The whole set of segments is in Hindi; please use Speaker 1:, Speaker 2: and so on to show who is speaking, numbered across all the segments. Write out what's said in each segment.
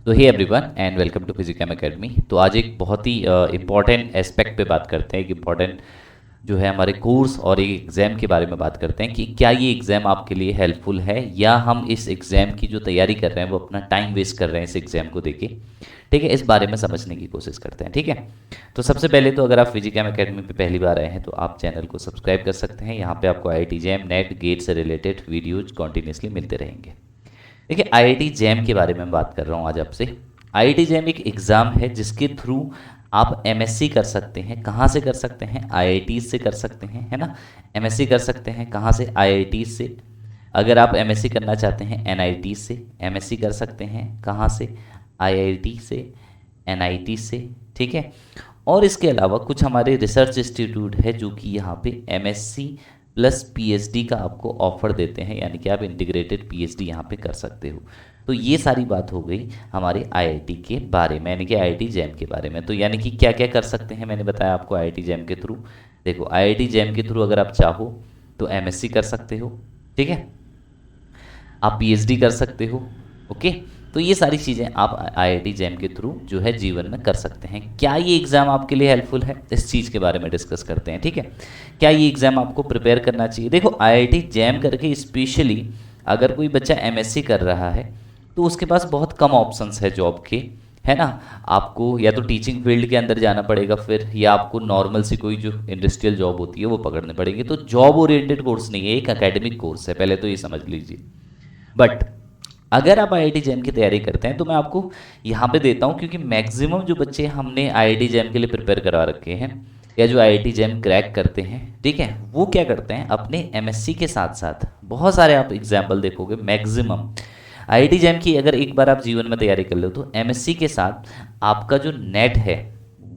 Speaker 1: तो hey everyone and welcome to Physicum academy. तो आज एक बहुत ही इम्पॉर्टेंट एस्पेक्ट पे बात करते हैं, एक इम्पॉर्टेंट जो है हमारे कोर्स और एक एग्ज़ाम के बारे में बात करते हैं कि क्या ये एग्ज़ाम आपके लिए हेल्पफुल है या हम इस एग्ज़ाम की जो तैयारी कर रहे हैं वो अपना टाइम वेस्ट कर रहे हैं इस एग्ज़ाम को देके। ठीक है, इस बारे में समझने की कोशिश करते हैं। ठीक है, तो सबसे पहले तो अगर आप फिजिकम एकेडमी पे पहली बार आए हैं तो आप चैनल को सब्सक्राइब कर सकते हैं। यहाँ पे आपको आईआईटी जैम नेट गेट से रिलेटेड वीडियोज कॉन्टीन्यूसली मिलते रहेंगे। देखिए, आईआईटी जैम के बारे में मैं बात कर रहा हूँ आज आपसे। आईआईटी जैम एक एग्ज़ाम है जिसके थ्रू आप एमएससी कर सकते हैं। कहाँ से कर सकते हैं? आईआईटी से कर सकते हैं, है ना। एमएससी कर सकते हैं कहाँ से? आईआईटी से। अगर आप एमएससी करना चाहते हैं एनआईटी से, एमएससी कर सकते हैं कहाँ से? आईआईटी से, एनआईटी से। ठीक है, और इसके अलावा कुछ हमारे रिसर्च इंस्टीट्यूट है जो कि यहाँ पे एमएससी प्लस पीएचडी का आपको ऑफर देते हैं, यानी कि आप इंटीग्रेटेड पीएचडी यहाँ पे कर सकते हो। तो ये सारी बात हो गई हमारे आईआईटी के बारे में, यानी कि आईआईटी जैम के बारे में। तो यानी कि क्या क्या कर सकते हैं मैंने बताया आपको आईआईटी जैम के थ्रू। देखो, आईआईटी जैम के थ्रू अगर आप चाहो तो एमएससी कर सकते हो। ठीक है, आप पीएचडी कर सकते हो। ओके, तो ये सारी चीज़ें आप आईआईटी जैम के थ्रू जो है जीवन में कर सकते हैं। क्या ये एग्ज़ाम आपके लिए हेल्पफुल है, इस चीज़ के बारे में डिस्कस करते हैं। ठीक है, क्या ये एग्ज़ाम आपको प्रिपेयर करना चाहिए? देखो, आईआईटी जैम करके स्पेशली अगर कोई बच्चा एमएससी कर रहा है तो उसके पास बहुत कम ऑप्शंस है जॉब के, है ना। आपको या तो टीचिंग फील्ड के अंदर जाना पड़ेगा फिर, या आपको नॉर्मल सी कोई जो इंडस्ट्रियल जॉब होती है वो पकड़ने पड़ेगी। तो जॉब ओरिएंटेड कोर्स नहीं है, एक एकेडमिक कोर्स है, पहले तो ये समझ लीजिए। बट अगर आप आईआईटी जैम की तैयारी करते हैं तो मैं आपको यहाँ पे देता हूँ, क्योंकि मैक्सिमम जो बच्चे हमने आईआईटी जैम के लिए प्रिपेयर करवा रखे हैं या जो आईआईटी जैम क्रैक करते हैं, ठीक है, वो क्या करते हैं अपने एमएससी के साथ साथ, बहुत सारे आप एग्जाम्पल देखोगे मैक्सिमम आईआईटी जैम की अगर एक बार आप जीवन में तैयारी कर लो तो एमएससी के साथ आपका जो नेट है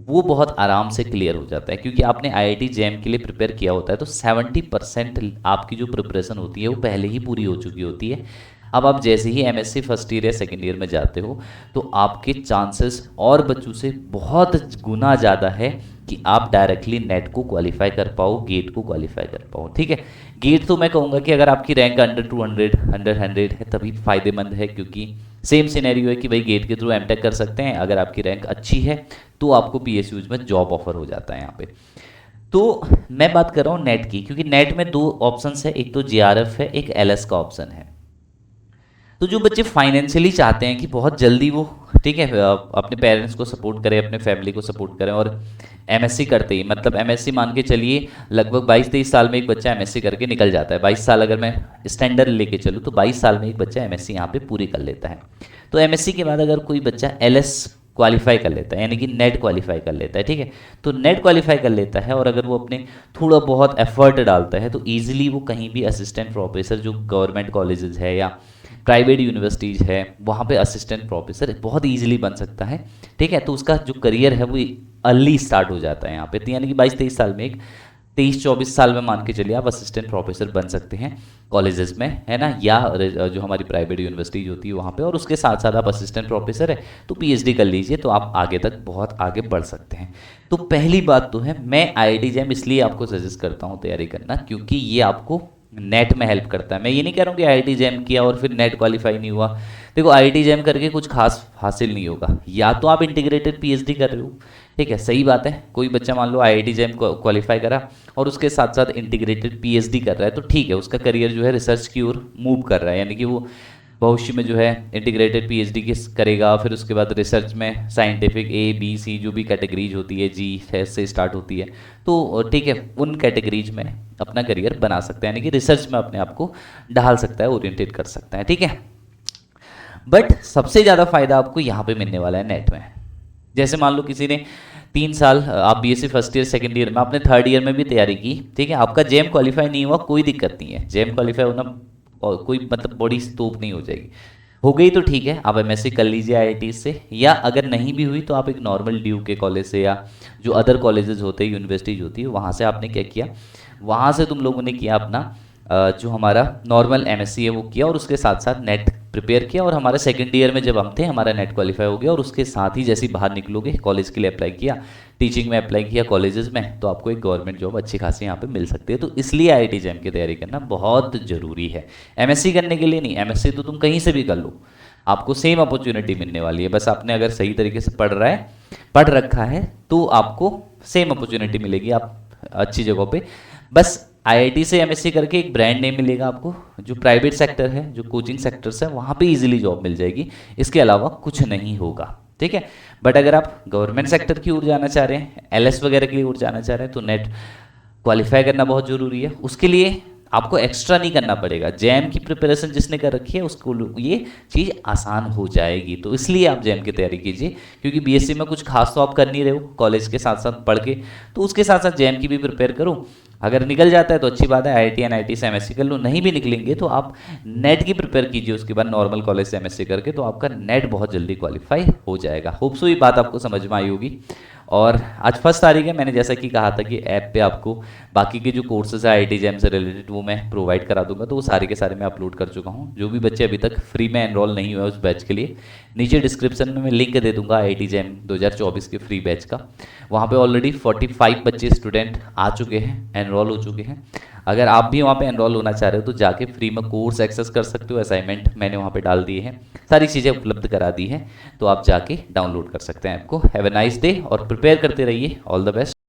Speaker 1: वो बहुत आराम से क्लियर हो जाता है, क्योंकि आपने आईआईटी जैम के लिए प्रिपेयर किया होता है। तो 70% आपकी जो प्रिपरेशन होती है वो पहले ही पूरी हो चुकी होती है। अब आप जैसे ही एमएससी फर्स्ट ईयर या सेकेंड ईयर में जाते हो तो आपके चांसेस और बच्चों से बहुत गुना ज़्यादा है कि आप डायरेक्टली नेट को क्वालिफाई कर पाओ, गेट को क्वालिफाई कर पाओ। ठीक है, गेट तो मैं कहूँगा कि अगर आपकी रैंक अंडर 200 अंडर 100 है तभी फ़ायदेमंद है, क्योंकि सेम सिनेरियो है कि भाई गेट के थ्रू एमटेक कर सकते हैं। अगर आपकी रैंक अच्छी है तो आपको पीएसयूज में जॉब ऑफर हो जाता है यहाँ पे। तो मैं बात कर रहा हूँ नेट की, क्योंकि नेट में दो ऑप्शंस है, एक तो जेआरएफ है, एक एलएस का ऑप्शन है। तो जो बच्चे फाइनेंशियली चाहते हैं कि बहुत जल्दी वो, ठीक है, अपने पेरेंट्स को सपोर्ट करें, अपने फैमिली को सपोर्ट करें और एमएससी करते ही, मतलब एमएससी मान के चलिए लगभग 22-23 साल में एक बच्चा एमएससी करके निकल जाता है। 22 साल अगर मैं स्टैंडर्ड लेके चलूँ तो 22 साल में एक बच्चा एमएससी यहाँ पे पूरी कर लेता है। तो एमएससी के बाद अगर कोई बच्चा एलएस क्वालिफाई कर लेता है, यानी कि नेट क्वालिफाई कर लेता है, ठीक है, तो नेट क्वालिफाई कर लेता है और अगर वो अपने थोड़ा बहुत एफर्ट डालता है तो ईजिली वो कहीं भी असिस्टेंट प्रोफेसर जो गवर्नमेंट कॉलेजेस है या प्राइवेट यूनिवर्सिटीज़ है वहाँ पे असिस्टेंट प्रोफेसर बहुत इजीली बन सकता है। ठीक है, तो उसका जो करियर है वो अर्ली स्टार्ट हो जाता है यहाँ पे। तो यानी कि 22-23 साल में, एक 23-24 साल में मान के चलिए आप असिस्टेंट प्रोफेसर बन सकते हैं कॉलेजेस में, है ना, या जो हमारी प्राइवेट यूनिवर्सिटीज होती है वहाँ पे। और उसके साथ साथ आप असिस्टेंट प्रोफेसर है तो पीएचडी कर लीजिए, तो आप आगे तक बहुत आगे बढ़ सकते हैं। तो पहली बात तो है, मैं आईआईटी जैम इसलिए आपको सजेस्ट करता हूँ तैयारी करना, क्योंकि ये आपको नेट में हेल्प करता है। मैं ये नहीं कह रहा हूँ कि आईआईटी जैम किया और फिर नेट क्वालिफाई नहीं हुआ। देखो, आईआईटी जैम करके कुछ खास हासिल नहीं होगा, या तो आप इंटीग्रेटेड पीएचडी कर रहे हो, ठीक है, सही बात है। कोई बच्चा मान लो आईआईटी जैम क्वालिफाई करा और उसके साथ साथ इंटीग्रेटेड पीएचडी कर रहा है, तो ठीक है, उसका करियर जो है रिसर्च की ओर मूव कर रहा है, यानी कि वो भविष्य में जो है इंटीग्रेटेड पीएचडी किस करेगा, फिर उसके बाद रिसर्च में साइंटिफिक A B C जो भी कैटेगरीज होती है, G से स्टार्ट होती है, तो ठीक है, उन कैटेगरीज में अपना करियर बना सकता है, यानी कि रिसर्च में अपने आप को ढाल सकता है, ओरिएंटेड कर सकता है। ठीक है, बट सबसे ज़्यादा फायदा आपको यहाँ पे मिलने वाला है नेट में। जैसे मान लो किसी ने 3 साल, आप BSc first year second year में, आपने थर्ड ईयर में भी तैयारी की, ठीक है, आपका जेम क्वालिफाई नहीं हुआ, कोई दिक्कत नहीं है। जेम क्वालिफाई होना और कोई मतलब बड़ी तोप नहीं हो जाएगी। हो गई तो ठीक है, आप एमएससी कर लीजिए आईआईटी से, या अगर नहीं भी हुई तो आप एक नॉर्मल ड्यू के कॉलेज से या जो अदर कॉलेजेस होते हैं, यूनिवर्सिटीज होती है, वहाँ से आपने क्या किया, वहाँ से तुम लोगों ने किया अपना जो हमारा नॉर्मल एमएससी है वो किया, और उसके साथ साथ नेट प्रिपेयर किया। और हमारे सेकंड ईयर में जब हम थे हमारा नेट क्वालिफाई हो गया, और उसके साथ ही जैसे ही बाहर निकलोगे कॉलेज के लिए अप्लाई किया, टीचिंग में अप्लाई किया कॉलेजेस में, तो आपको एक गवर्नमेंट जॉब अच्छी खासी यहाँ पे मिल सकती है। तो इसलिए आईआईटी जैम की तैयारी करना बहुत ज़रूरी है, एमएससी करने के लिए नहीं। एमएससी तो तुम कहीं से भी कर लो, आपको सेम अपॉर्चुनिटी मिलने वाली है। बस आपने अगर सही तरीके से पढ़ रखा है तो आपको सेम अपॉर्चुनिटी मिलेगी, आप अच्छी जगहों पे। बस आईआईटी से एमएससी करके एक ब्रांड नेम मिलेगा आपको, जो प्राइवेट सेक्टर है, जो कोचिंग सेक्टर्स है, वहाँ पे इजीली जॉब मिल जाएगी। इसके अलावा कुछ नहीं होगा, ठीक है। बट अगर आप गवर्नमेंट सेक्टर की ओर जाना चाह रहे हैं, एलएस वगैरह की ओर जाना चाह रहे हैं, तो नेट क्वालिफाई करना बहुत ज़रूरी है। उसके लिए आपको एक्स्ट्रा नहीं करना पड़ेगा, जैम की प्रिपरेशन जिसने कर रखी है उसको ये चीज़ आसान हो जाएगी। तो इसलिए आप जैम की तैयारी कीजिए, क्योंकि बीएससी में कुछ खास तो आप कर नहीं रहे हो कॉलेज के साथ साथ पढ़ के, तो उसके साथ साथ जैम की भी प्रिपेयर करो। अगर निकल जाता है तो अच्छी बात है, आईआईटी एनआईटी से एमएससी कर लो। नहीं भी निकलेंगे तो आप नेट की प्रिपेयर कीजिए, उसके बाद नॉर्मल कॉलेज से एमएससी करके, तो आपका नेट बहुत जल्दी क्वालिफाई हो जाएगा। होप सो ये बात आपको समझ में आई होगी। और आज फर्स्ट तारीख है, मैंने जैसा कि कहा था कि ऐप पे आपको बाकी के जो कोर्सेज है आईआईटी जैम से रिलेटेड वो मैं प्रोवाइड करा दूंगा, तो वो सारे के सारे मैं अपलोड कर चुका हूँ। जो भी बच्चे अभी तक फ्री में एनरोल नहीं हुए उस बैच के लिए, नीचे डिस्क्रिप्शन में मैं लिंक दे दूंगा आईआईटी जैम 2024 के फ्री बैच का। वहाँ पे ऑलरेडी 45 बच्चे स्टूडेंट आ चुके हैं, एनरोल हो चुके हैं। अगर आप भी वहाँ पे एनरोल होना चाह रहे हो तो जाके फ्री में कोर्स एक्सेस कर सकते हो। असाइनमेंट मैंने वहाँ पे डाल दिए हैं, सारी चीज़ें उपलब्ध करा दी हैं, तो आप जाके डाउनलोड कर सकते हैं ऐप को। हैव अ नाइस डे और प्रिपेयर करते रहिए। All the best.